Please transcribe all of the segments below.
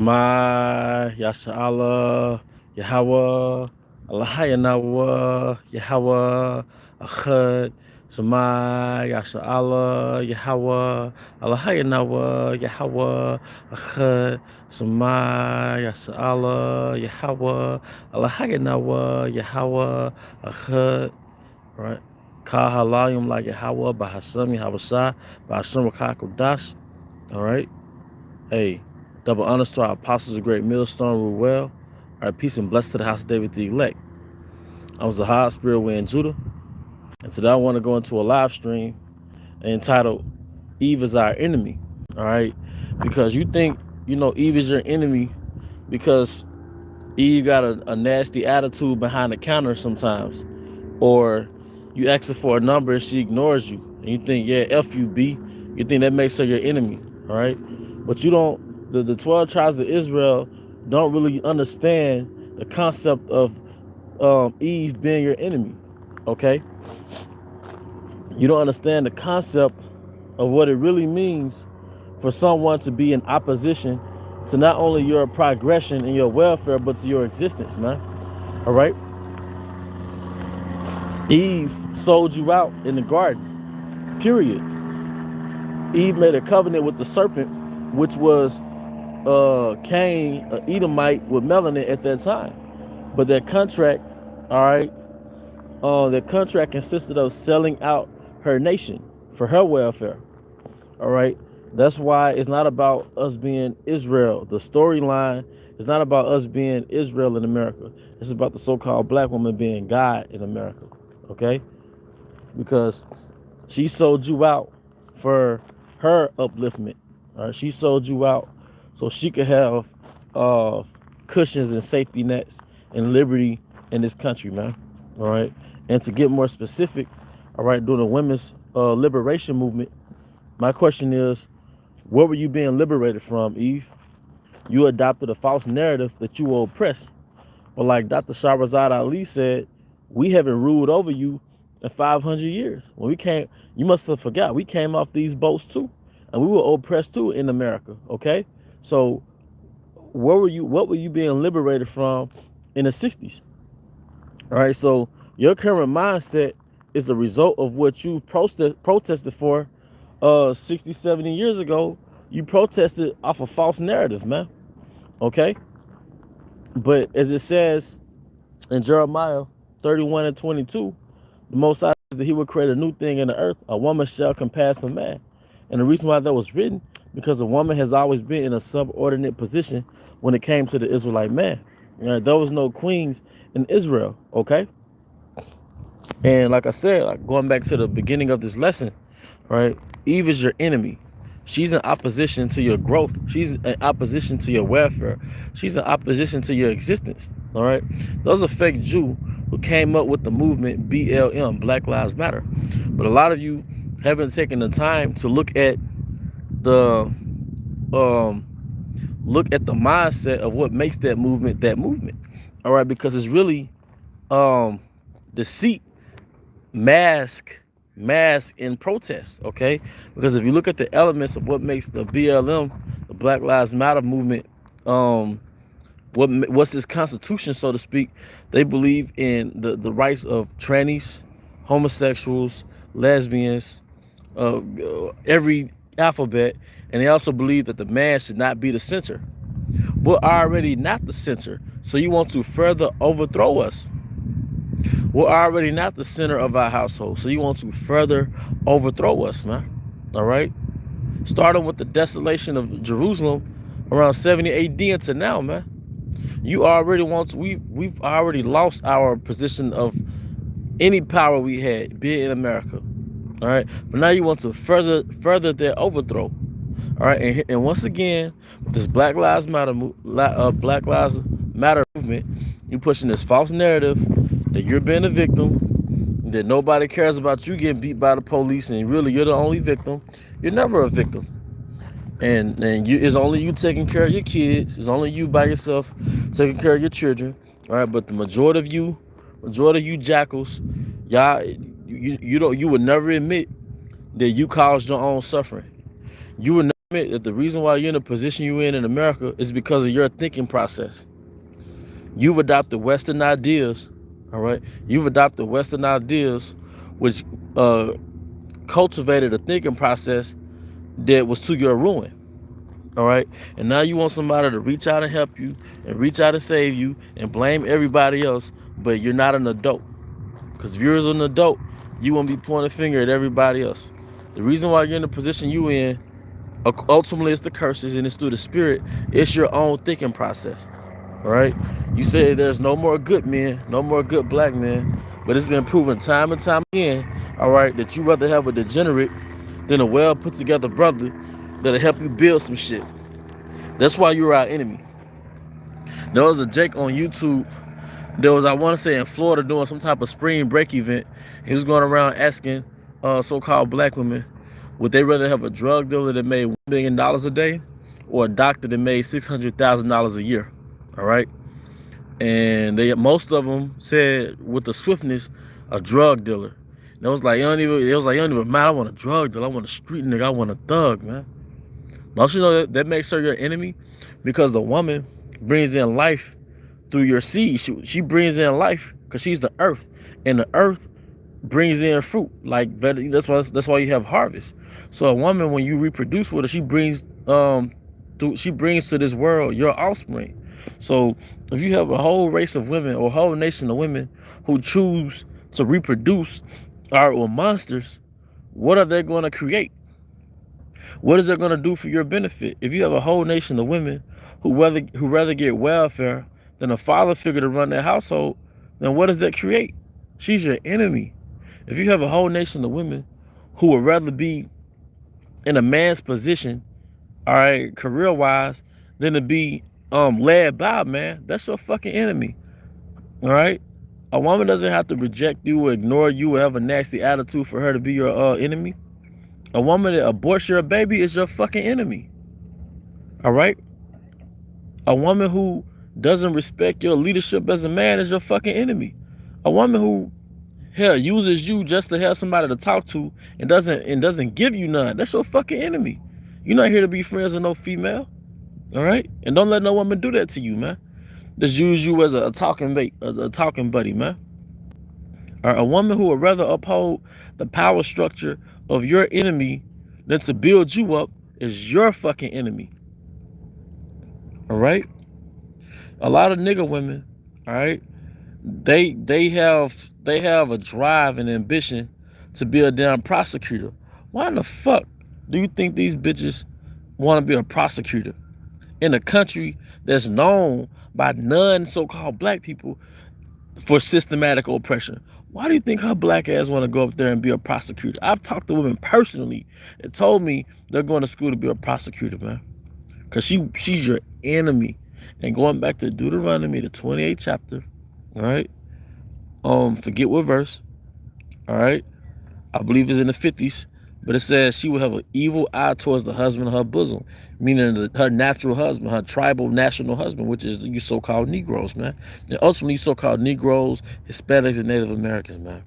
My Yasha Allah, Yahweh, Allahayanawa, Yahweh, Achad, Sama, Yasha Allah, Yahweh, Allahayanawa, Yahweh, Achad, Sama, Yasha Allah, Yahweh, Allahayanawa, Yahweh, Achad, right? Ka halayim like Yahweh, Bahasam, Yahweh, Bahasam, Kakudas, all right? Hey, double honors to our apostles, a great millstone, rule well. All right, peace and blessings to the house of David the elect. I'm Zahad, Spirit Way in Judah. And today I want to go into a live stream entitled Eve is Our Enemy. All right, because you think, Eve is your enemy because Eve got a nasty attitude behind the counter sometimes. Or you ask her for a number and she ignores you. And you think, yeah, F you, B. You think that makes her your enemy. All right, but you don't. The 12 tribes of Israel don't really understand the concept of Eve being your enemy. Okay, you don't understand the concept of what it really means for someone to be in opposition to not only your progression and your welfare, but to your existence, man. All right, Eve sold you out in the garden. Period. Eve made a covenant with the serpent, which was Cain, an Edomite with melanin at that time. But that contract, all right, that contract consisted of selling out her nation for her welfare. All right. That's why it's not about us being Israel. The storyline is not about us being Israel in America. It's about the so-called black woman being God in America. Okay? Because she sold you out for her upliftment. All right. She sold you out so she could have cushions and safety nets and liberty in this country, man. All right. And to get more specific, all right, during the women's liberation movement, my question is, what were you being liberated from, Eve? You adopted a false narrative that you were oppressed. But like Dr. Shahrazad Ali said, we haven't ruled over you in 500 years. When we came, you must have forgot, we came off these boats too. And we were oppressed too in America, okay? So what were you being liberated from in the 60s? All right, so your current mindset is a result of what you protested for 60, 70 years ago. You protested off a false narrative, man. Okay? But as it says in Jeremiah 31 and 22, the Most High says that he will create a new thing in the earth. A woman shall compass a man. And the reason why that was written, because a woman has always been in a subordinate position when it came to the Israelite man. There was no queens in Israel, okay? And like I said, like going back to the beginning of this lesson, right? Eve is your enemy. She's in opposition to your growth. She's in opposition to your welfare. She's in opposition to your existence. All right. Those are fake Jew who came up with the movement BLM, Black Lives Matter. But a lot of you haven't taken the time to look at the mindset of what makes that movement that movement. All right, because it's really deceit, mask in protest, okay? Because if you look at the elements of what makes the BLM, the Black Lives Matter movement, what's this constitution, so to speak, they believe in the rights of trannies, homosexuals, lesbians, every alphabet, and they also believe that the man should not be the center. We're already not the center, so you want to further overthrow us. We're already not the center of our household, so you want to further overthrow us, man. All right? Starting with the desolation of Jerusalem around 70 AD until now, man. You already want to, we've already lost our position of any power we had, be it in America. All right? But now you want to further their overthrow. All right? And once again, this Black Lives Matter movement, you pushing this false narrative that you're being a victim, that nobody cares about you getting beat by the police, and really you're the only victim. You're never a victim. And it's only you taking care of your kids. It's only you by yourself taking care of your children. All right, but the majority of you jackals, y'all, you would never admit that you caused your own suffering. You would admit that the reason why you're in the position you're in America is because of your thinking process. You've adopted Western ideas, all right? You've adopted Western ideas, which cultivated a thinking process that was to your ruin, all right? And now you want somebody to reach out and help you and reach out and save you and blame everybody else, but you're not an adult. Because if you're an adult, you won't be pointing a finger at everybody else. The reason why you're in the position you in, ultimately it's the curses and it's through the spirit. It's your own thinking process. All right. You say there's no more good men, no more good black men, but it's been proven time and time again, all right, that you rather have a degenerate than a well put together brother that'll help you build some shit. That's why you're our enemy. There was a Jake on YouTube. There was, I want to say, in Florida doing some type of spring break event. He was going around asking so-called black women, would they rather have a drug dealer that made $1 million a day or a doctor that made $600,000 a year? All right. And most of them said with the swiftness, a drug dealer. And it was like, you don't even matter. I want a drug dealer. I want a street nigga. I want a thug, man. Don't you know that makes her your enemy? Because the woman brings in life through your seed. She brings in life because she's the earth. And the earth brings in fruit. Like that's why you have harvest. So a woman, when you reproduce with her, she brings to this world your offspring. So if you have a whole race of women or a whole nation of women who choose to reproduce or monsters, what are they going to create? What is that going to do for your benefit? If you have a whole nation of women who rather get welfare than a father figure to run their household, then what does that create? She's your enemy. If you have a whole nation of women who would rather be in a man's position, all right, career-wise, than to be led by a man, that's your fucking enemy. All right? A woman doesn't have to reject you or ignore you or have a nasty attitude for her to be your enemy. A woman that aborts your baby is your fucking enemy. All right? A woman who doesn't respect your leadership as a man is your fucking enemy. A woman who uses you just to have somebody to talk to and doesn't give you none, that's your fucking enemy. You're not here to be friends with no female. All right? And don't let no woman do that to you, man. Just use you as a talking bait, as a talking buddy, man. Or a woman who would rather uphold the power structure of your enemy than to build you up is your fucking enemy. All right? A lot of nigga women, all right, they have a drive and ambition to be a damn prosecutor. Why in the fuck do you think these bitches want to be a prosecutor in a country that's known by none so-called black people for systematic oppression? Why do you think her black ass want to go up there and be a prosecutor? I've talked to women personally that told me they're going to school to be a prosecutor, man. Because she's your enemy. And going back to Deuteronomy, the 28th chapter, all right? Forget what verse, all right? I believe it's in the 50s. But it says she would have an evil eye towards the husband of her bosom, meaning her natural husband, her tribal national husband, which is you so-called Negroes, man. And ultimately so-called Negroes, Hispanics, and Native Americans, man.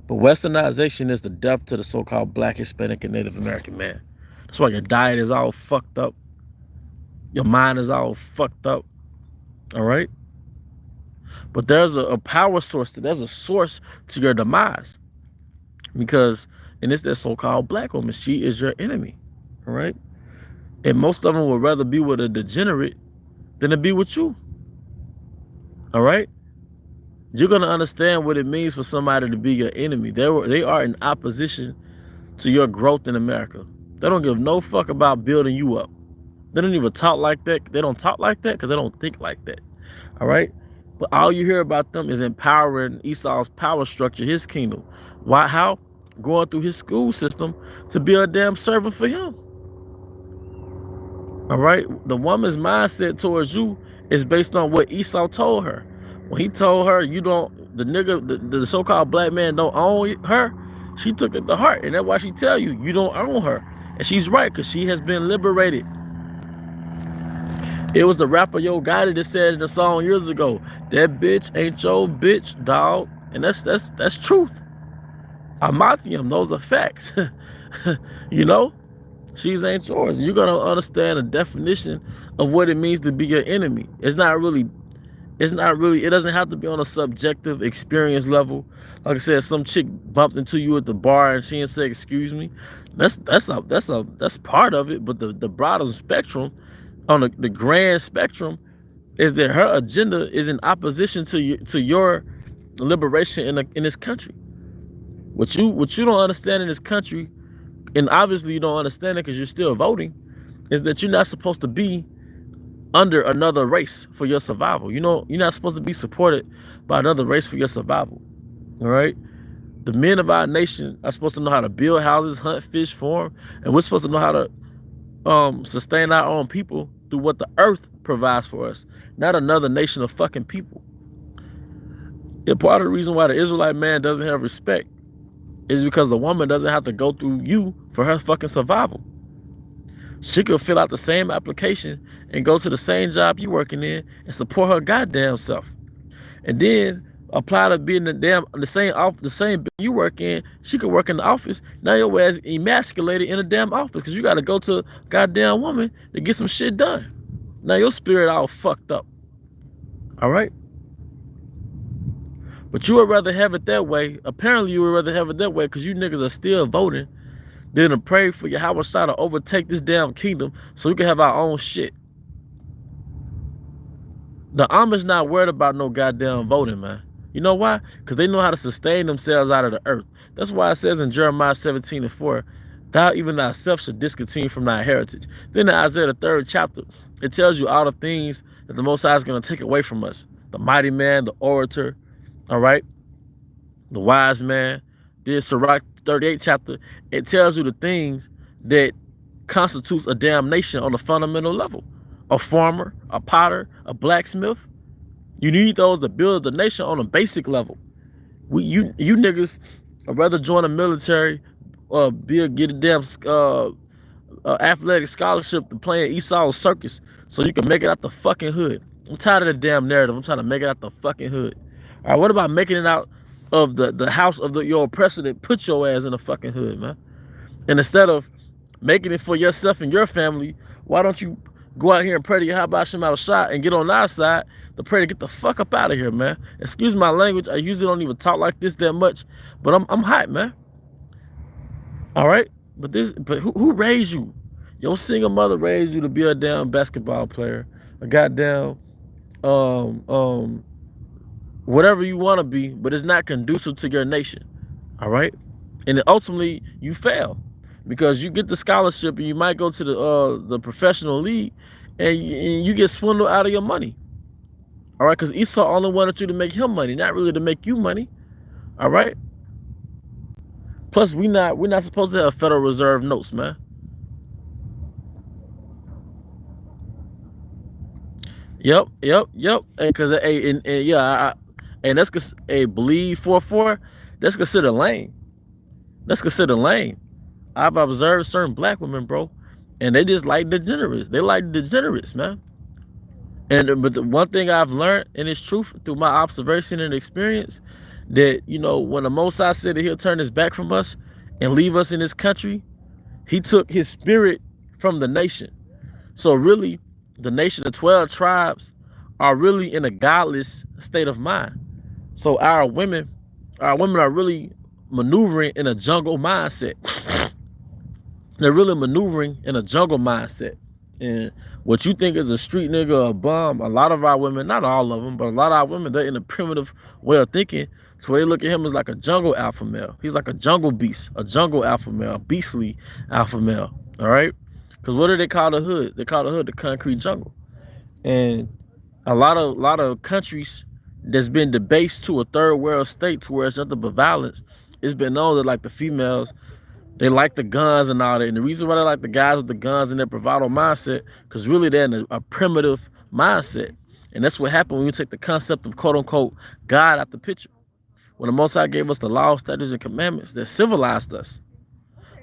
But westernization is the death to the so-called black, Hispanic, and Native American man. That's why your diet is all fucked up. Your mind is all fucked up. All right? But there's a power source. There's a source to your demise. Because, and it's that so-called black woman. She is your enemy. All right? And most of them would rather be with a degenerate than to be with you. All right? You're going to understand what it means for somebody to be your enemy. They are in opposition to your growth in America. They don't give no fuck about building you up. They don't even talk like that. They don't talk like that because they don't think like that. All right? But all you hear about them is empowering Esau's power structure, his kingdom. Why? How? Going through his school system to be a damn servant for him. All right? The woman's mindset towards you is based on what Esau told her. When he told her the so-called black man don't own her, she took it to heart. And that's why she tell you don't own her. And she's right, because she has been liberated. It was the rapper Yo Gotti that said in the song years ago, that bitch ain't your bitch, dog. And that's truth. I'm Matthew, those are facts. You know? She's ain't yours. You're gonna understand the definition of what it means to be your enemy. It doesn't have to be on a subjective experience level. Like I said, some chick bumped into you at the bar and she didn't say excuse me. That's part of it. But the broader spectrum, on the grand spectrum, is that her agenda is in opposition to your liberation in this country. What you don't understand in this country, and obviously you don't understand it because you're still voting, is that you're not supposed to be under another race for your survival. You know, you're not supposed to be supported by another race for your survival. All right. The men of our nation are supposed to know how to build houses, hunt, fish, farm, and we're supposed to know how to sustain our own people through what the earth provides for us, not another nation of fucking people. And part of the reason why the Israelite man doesn't have respect is because the woman doesn't have to go through you for her fucking survival. She could fill out the same application and go to the same job you working in and support her goddamn self. And then apply to be in the same you work in. She could work in the office. Now your ass emasculated in a damn office because you got to go to a goddamn woman to get some shit done. Now your spirit all fucked up. All right? But you would rather have it that way. Apparently you would rather have it that way because you niggas are still voting than to pray for Yahweh Shai to overtake this damn kingdom so we can have our own shit. The Amish not worried about no goddamn voting, man. You know why? Because they know how to sustain themselves out of the earth. That's why it says in Jeremiah 17:4, thou even thyself should discontinue from thy heritage. Then in Isaiah the 3rd chapter, it tells you all the things that the Most High is going to take away from us. The mighty man, the orator, all right? The wise man. This Sirach 38 chapter, it tells you the things that constitutes a damn nation on a fundamental level. A farmer, a potter, a blacksmith. You need those to build the nation on a basic level. You niggas would rather join the military or get a damn athletic scholarship to play in Esau's circus so you can make it out the fucking hood. I'm tired of the damn narrative. I'm trying to make it out the fucking hood. All right, what about making it out of the house of your oppressor that put your ass in the fucking hood, man? And instead of making it for yourself and your family, why don't you go out here and pray to Yahweh Shai Shai and get on our side to pray to get the fuck up out of here, man? Excuse my language. I usually don't even talk like this that much, but I'm hot, man. All right, but who raised you? Your single mother raised you to be a damn basketball player, a goddamn whatever you want to be, but it's not conducive to your nation. All right, and then ultimately you fail because you get the scholarship and you might go to the professional league and you get swindled out of your money. All right, because Esau only wanted you to make him money, not really to make you money. All right. Plus, we're not supposed to have Federal Reserve notes, man. Yep. And because and that's believe 4-4. That's considered lame. I've observed certain black women, bro, and they just like degenerates. They like degenerates, man. But the one thing I've learned, and it's truth through my observation and experience, that, you know, when the Most High said that he'll turn his back from us and leave us in this country, he took his spirit from the nation. So really, the nation of 12 tribes are really in a godless state of mind. So our women are really maneuvering in a jungle mindset. They're really maneuvering in a jungle mindset. And what you think is a street nigga or a bum, a lot of our women, not all of them, but a lot of our women, they're in a primitive way of thinking. So they look at him as like a jungle alpha male. He's like a jungle beast, a jungle alpha male, a beastly alpha male. All right? Because what do they call the hood? They call the hood the concrete jungle. And a lot of countries that's been debased to a third world state to where it's nothing but violence, it's been known that like the females, they like the guns and all that. And the reason why they like the guys with the guns and their bravado mindset, because really they're in a primitive mindset. And that's what happened when we take the concept of quote unquote God out the picture. When the Most High gave us the law, statutes, and commandments that civilized us.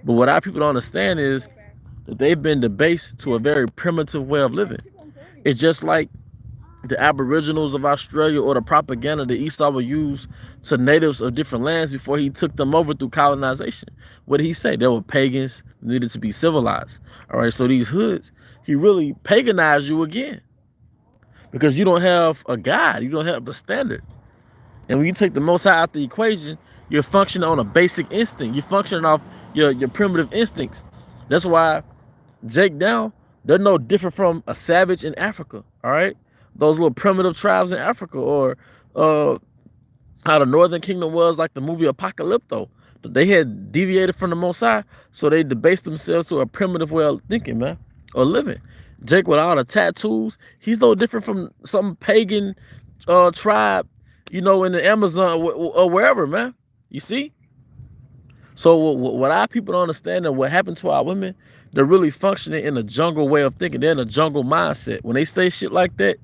But what our people don't understand is that they've been debased to a very primitive way of living. It's just like the aboriginals of Australia or the propaganda that Esau would use to natives of different lands before he took them over through colonization. What did he say? They were pagans, needed to be civilized. All right, so these hoods, he really paganized you again because you don't have a God, you don't have the standard. And when you take the Most High out the equation, you're functioning on a basic instinct. You're functioning off your primitive instincts. That's why Jake Down, they're no different from a savage in Africa, all right? Those little primitive tribes in Africa, or how the Northern Kingdom was like the movie Apocalypto. They had deviated from the Most High, so they debased themselves to a primitive way of thinking, man, or living. Jake with all the tattoos, he's no different from some pagan tribe, you know, in the Amazon or wherever, man. You see? So what our people don't understand and what happened to our women, they're really functioning in a jungle way of thinking. They're in a jungle mindset. When they say shit like that,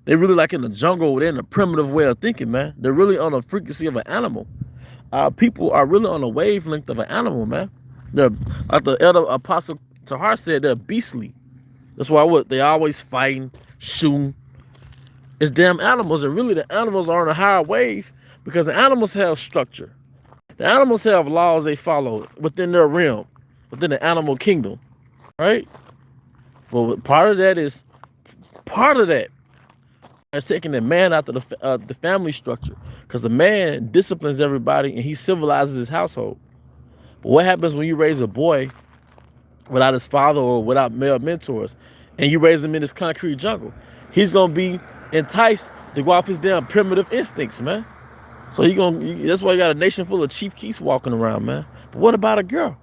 they really like in the jungle, they're in a primitive way of thinking, man. They're really on the frequency of an animal. Our people are really on the wavelength of an animal, man. They're, like the elder Apostle Tahar said, they're beastly. That's why they always fighting, shooting. It's damn animals, and really the animals are on a higher wave because the animals have structure. The animals have laws they follow within their realm, within the animal kingdom, right? Well, part of that is taking the man out of the family structure, because the man disciplines everybody and he civilizes his household. But what happens when you raise a boy without his father or without male mentors, and you raise him in this concrete jungle? He's gonna be enticed to go off his damn primitive instincts, man. So that's why you got a nation full of Chief Keefs walking around, man. But what about a girl?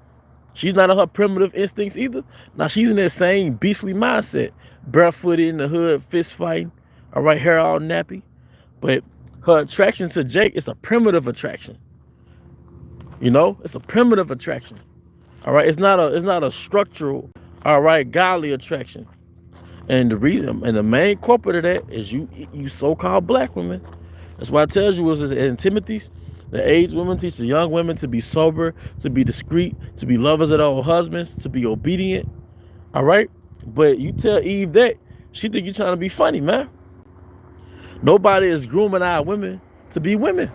She's not on her primitive instincts either. Now she's in that same beastly mindset, barefooted in the hood, fist fighting, all right, hair all nappy. But her attraction to Jake is a primitive attraction. You know, it's a primitive attraction. All right, it's not a structural, all right, godly attraction. And the reason, and the main culprit of that is you so-called black women. That's why it tells you in Timothy's, the aged women teach the young women to be sober, to be discreet, to be lovers of their own husbands, to be obedient. All right? But you tell Eve that, she think you're trying to be funny, man. Nobody is grooming our women to be women.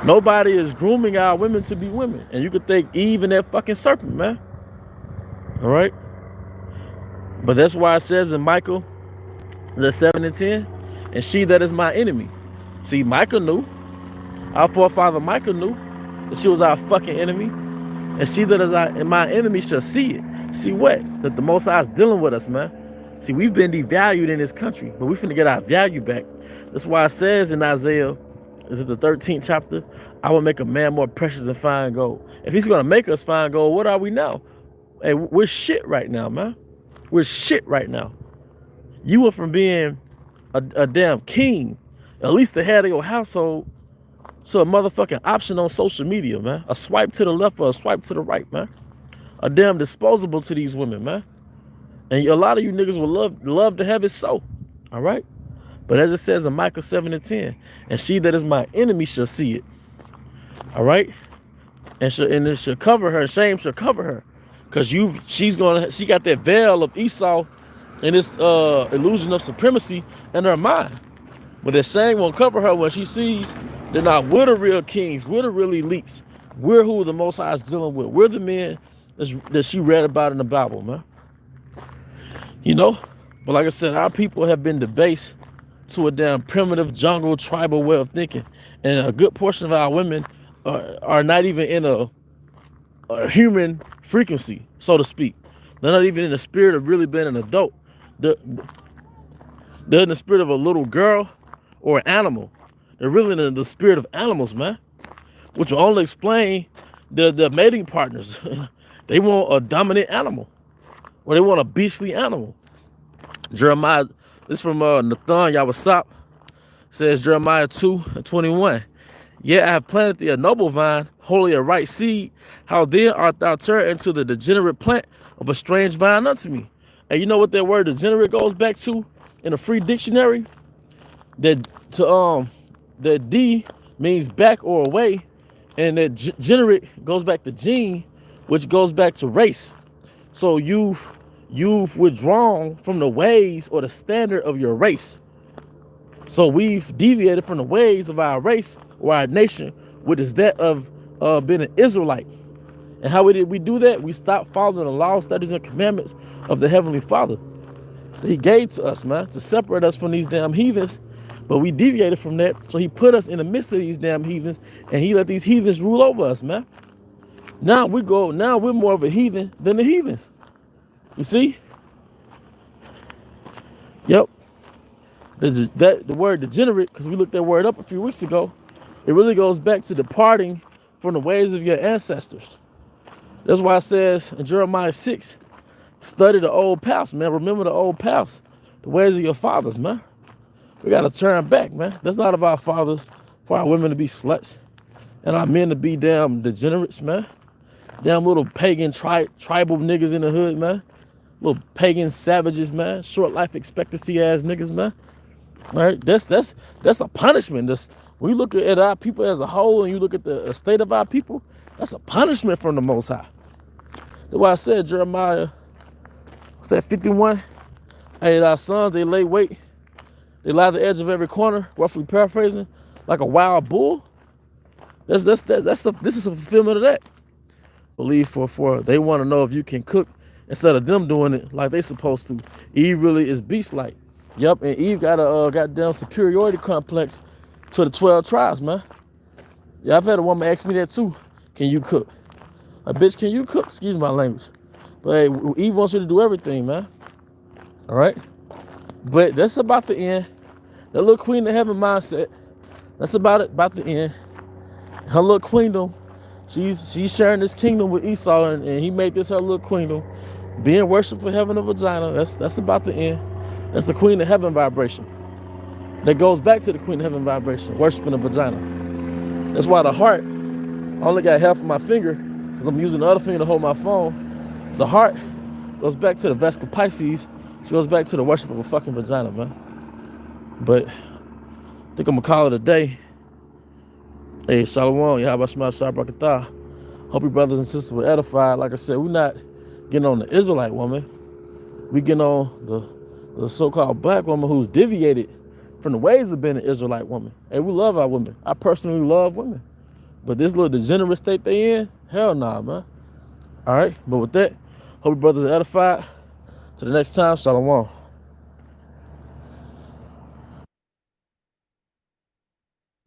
Nobody is grooming our women to be women. And you could thank Eve and that fucking serpent, man. All right? But that's why it says in Micah, the 7 and 10, and she that is my enemy. See, Micah knew. Our forefather Micah knew that she was our fucking enemy. And she that is my enemy shall see it. See what? That the Most High is dealing with us, man. See, we've been devalued in this country, but we finna get our value back. That's why it says in Isaiah, is it the 13th chapter? I will make a man more precious than fine gold. If he's gonna make us fine gold, what are we now? Hey, we're shit right now, man. We're shit right now. You went from being a damn king, at least the head of your household, to a motherfucking option on social media, man. A swipe to the left or a swipe to the right, man. A damn disposable to these women, man. And a lot of you niggas would love to have it so. All right? But as it says in Micah 7 and 10, and she that is my enemy shall see it. All right? And it shall cover her, shame shall cover her. Because she got that veil of Esau and this illusion of supremacy in her mind. But that shame won't cover her when she sees they're not, we're the real kings, we're the real elites. We're who the Most High is dealing with. We're the men that she read about in the Bible, man. You know? But like I said, our people have been debased to a damn primitive jungle tribal way of thinking. And a good portion of our women are not even in a human frequency, so to speak. They're not even in the spirit of really being an adult. They're in the spirit of a little girl or an animal. They're really in the spirit of animals, man. Which will only explain the mating partners. They want a dominant animal. Or they want a beastly animal. Jeremiah, this from Nathan Yawasop, says Jeremiah 2:21. Yet I have planted thee a noble vine, wholly a right seed. How then art thou turned into the degenerate plant of a strange vine unto me? And you know what that word degenerate goes back to in a free dictionary? That D means back or away, and that generate goes back to gene, which goes back to race. So you've you've withdrawn from the ways or the standard of your race. So we've deviated from the ways of our race or our nation, which is that of being an Israelite. And how did we do that? We stopped following the laws, statutes, and commandments of the Heavenly Father that He gave to us, man, to separate us from these damn heathens. But we deviated from that, so He put us in the midst of these damn heathens, and He let these heathens rule over us, man. Now we're more of a heathen than the heathens. You see? Yep. The word degenerate, because we looked that word up a few weeks ago, it really goes back to departing from the ways of your ancestors. That's why it says in Jeremiah 6, study the old paths, man. Remember the old paths, the ways of your fathers, man. We got to turn back, man. That's not of our fathers for our women to be sluts and our men to be damn degenerates, man. Damn little pagan tribal niggas in the hood, man. Little pagan savages, man. Short life expectancy ass niggas, man. All right, that's a punishment. When you look at our people as a whole and you look at the state of our people, that's a punishment from the Most High. That's why I said, Jeremiah, what's that, 51? Hey, our sons, they lay wait. They lie at the edge of every corner, roughly paraphrasing, like a wild bull. This is a fulfillment of that. Believe for they want to know if you can cook instead of them doing it like they supposed to. Eve really is beast-like. Yep, and Eve got a goddamn superiority complex to the 12 tribes, man. Yeah, I've had a woman ask me that too. Can you cook? A bitch, can you cook? Excuse my language. But hey, Eve wants you to do everything, man. All right? But that's about the end. That little queen of heaven mindset, that's about the end. Her little queendom, she's sharing this kingdom with Esau, and he made this her little queendom. Being worshipped for heaven of vagina, that's about the end. That's the queen of heaven vibration. That goes back to the queen of heaven vibration, worshiping a vagina. That's why the heart, I only got half of my finger, because I'm using the other finger to hold my phone. The heart goes back to the Vesca Pisces. She goes back to the worship of a fucking vagina, man. But I think I'm gonna call it a day. Hey, Shalom, Yahweh Shema Shabrakatah. Hope your brothers and sisters were edified. Like I said, we're not getting on the Israelite woman. We getting on the so-called black woman who's deviated from the ways of being an Israelite woman. Hey, we love our women. I personally love women. But this little degenerate state they in, hell nah, man. All right, but with that, hope your brothers are edified. Till the next time, Shalom.